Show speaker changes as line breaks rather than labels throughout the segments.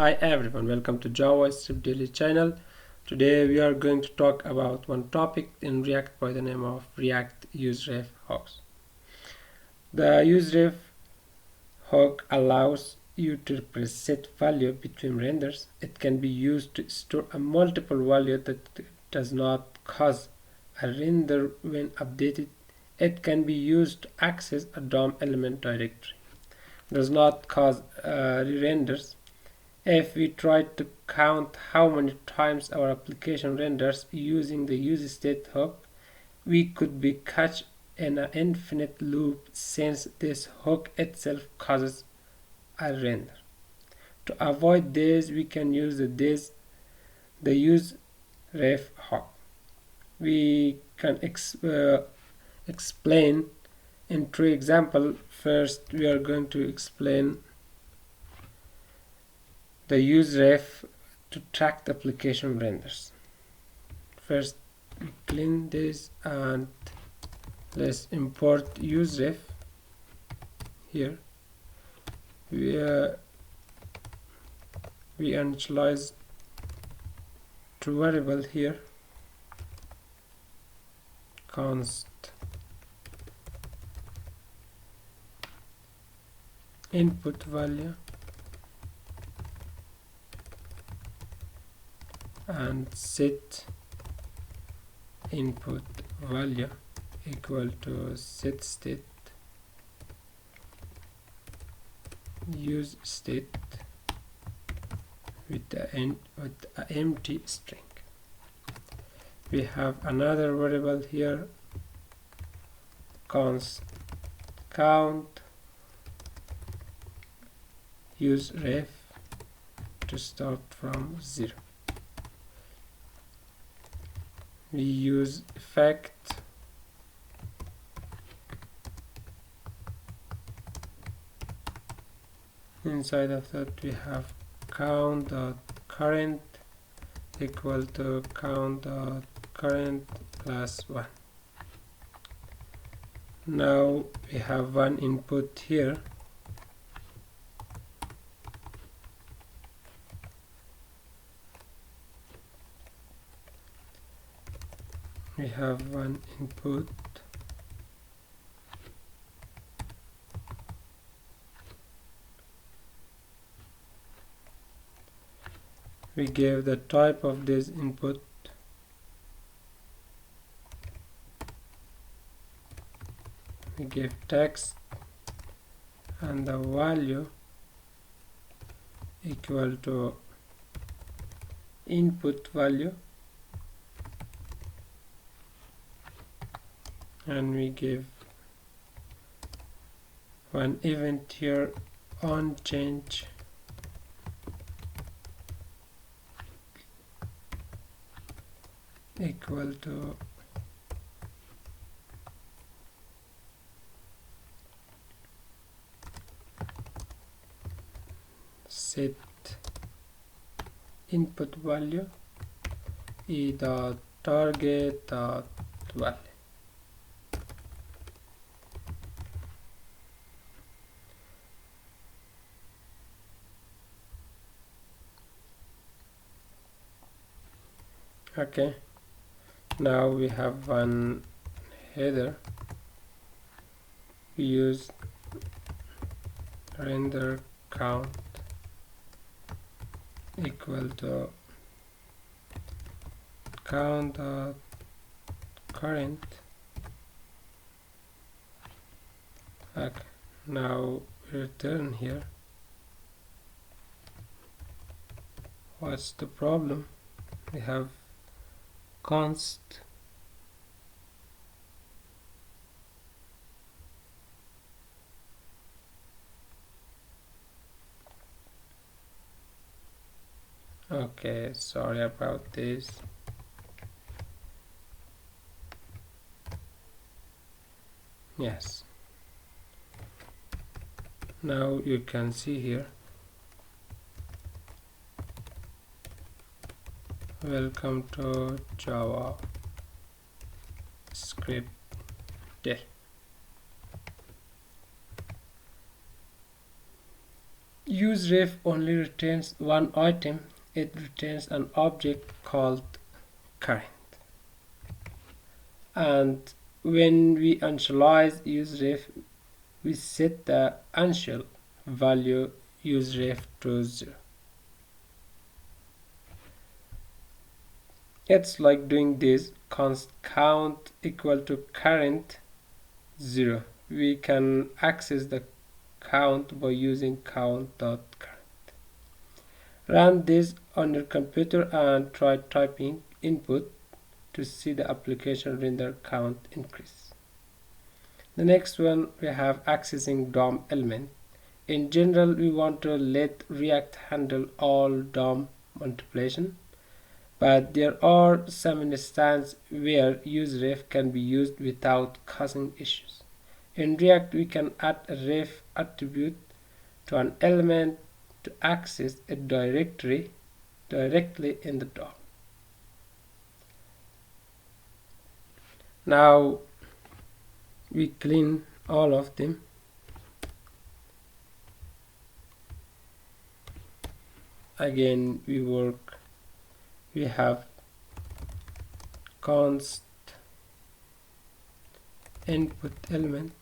Hi everyone, welcome to JavaScript Daily channel. Today we are going to talk about one topic in React by the name of React useRef hooks. The useRef hook allows you to preset value between renders. It can be used to store a multiple value that does not cause a render when updated. It can be used to access a DOM element directory. Does not cause re-renders. If we try to count how many times our application renders using the useState hook, we could be caught in an infinite loop since this hook itself causes a render. To avoid this, we can use the useRef hook. We can explain in three examples. First, we are going to explain the useRef to track the application renders. First, we clean this and let's import useRef here. We initialize two variable here, const input value and set input value equal to set state use state with an empty string. We have another variable here, const count useRef to start from 0. We use effect inside of that. We have count.current equal to count.current plus 1. Now we have one input here. We have one input we gave the type of this input we give text and the value equal to input value, and we give one event here on change equal to set input value e dot target dot value. Okay, now we have one header. We use render count equal to count.current. Okay, now we return here. What's the problem? We have const okay, sorry about this. Yes, now you can see here, welcome to JavaScript Daily. useRef only returns one item. It returns an object called current. And when we initialize useRef, we set the initial value useRef to 0. It's like doing this const count equal to current 0. We can access the count by using count.current. Run this on your computer and try typing input to see the application render count increase. The next one, we have accessing DOM element. In general, we want to let React handle all DOM multiplication, but there are some instances where useRef can be used without causing issues. In React, we can add a ref attribute to an element to access a directory directly in the DOM. Now we clean all of them. Again, we have const input element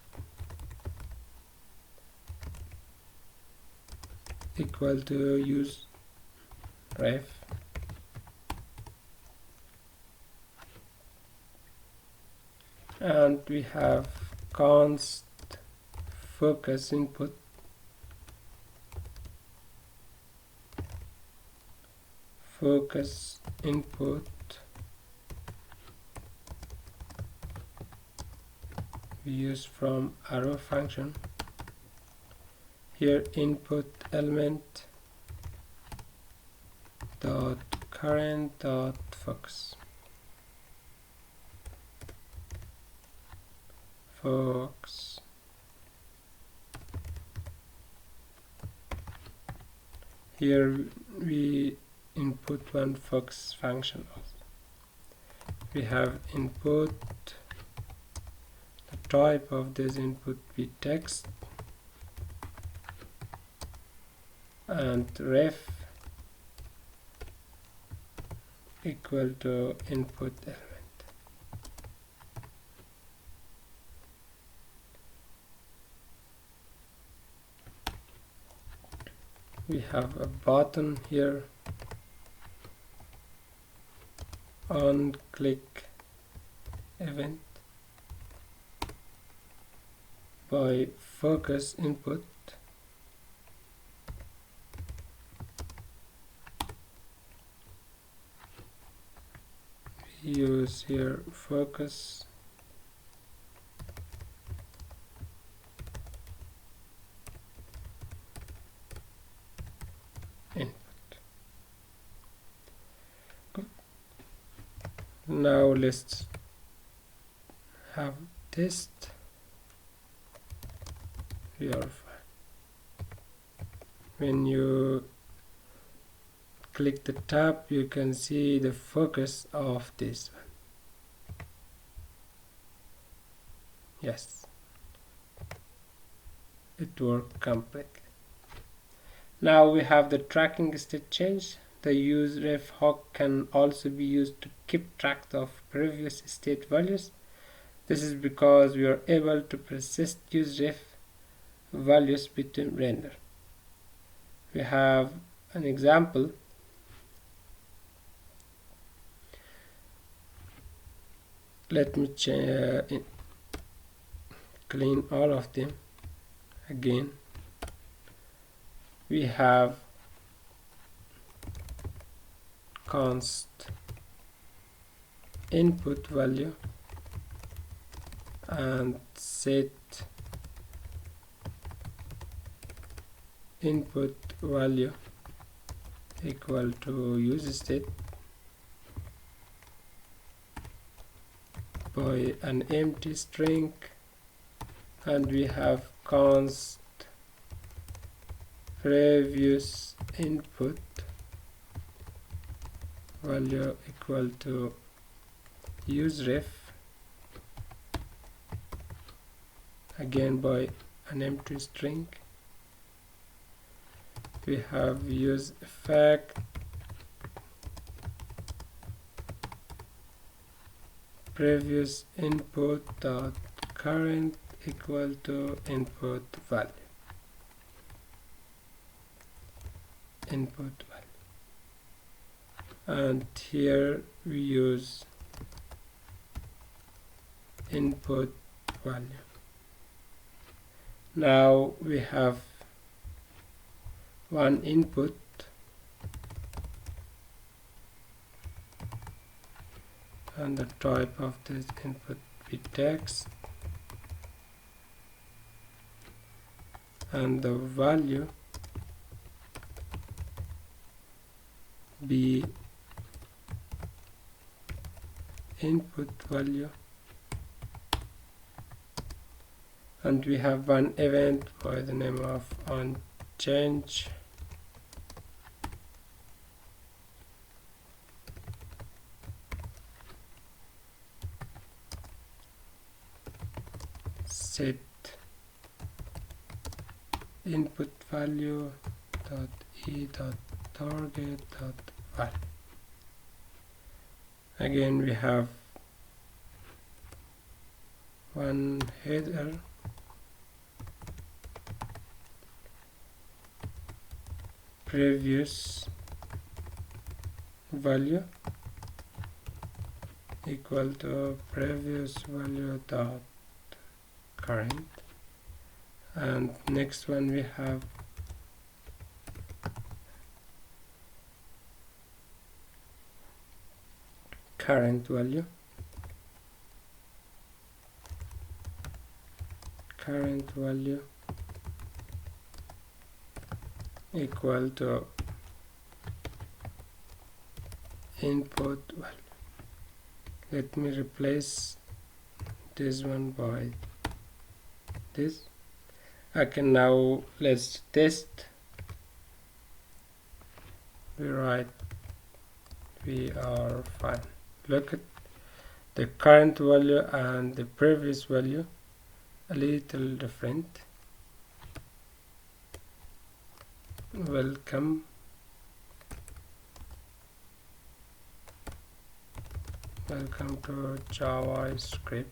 equal to useRef, and we have const focus input we use from arrow function. Here input element dot current dot focus. Here we input one focus function. We have input, the type of this input be text, and ref equal to input element. We have a button here on click event. By focus input we use here focus input. Good. Now let's have test verify. When you click the tab, you can see the focus of this one. Yes, it worked completely. Now we have the tracking state change. The useRef hook can also be used to keep track of previous state values. This is because we are able to persist useRef values between render. We have an example. Let me clean all of them. Again, we have const input value and set input value equal to useState by an empty string, and we have const previous input value equal to useRef, again by an empty string. we have use effect previous input dot current equal to input value. And here we use input value. Now we have one input and the type of this input be text and the value be input value, and we have one event by the name of onChange set input value dot e dot target dot value. Again we have one header previous value equal to previous value dot current, and next one we have current value equal to input value. Let me replace this one by this. Okay, now let's test. We write we are fine. Look at the current value and the previous value, a little different. Welcome to JavaScript.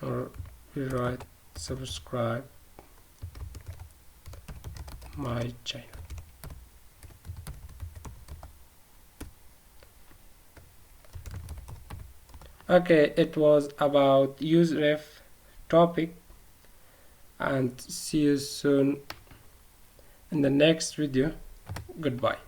Or we write subscribe my channel. Okay, it was about useRef topic, and see you soon in the next video. Goodbye.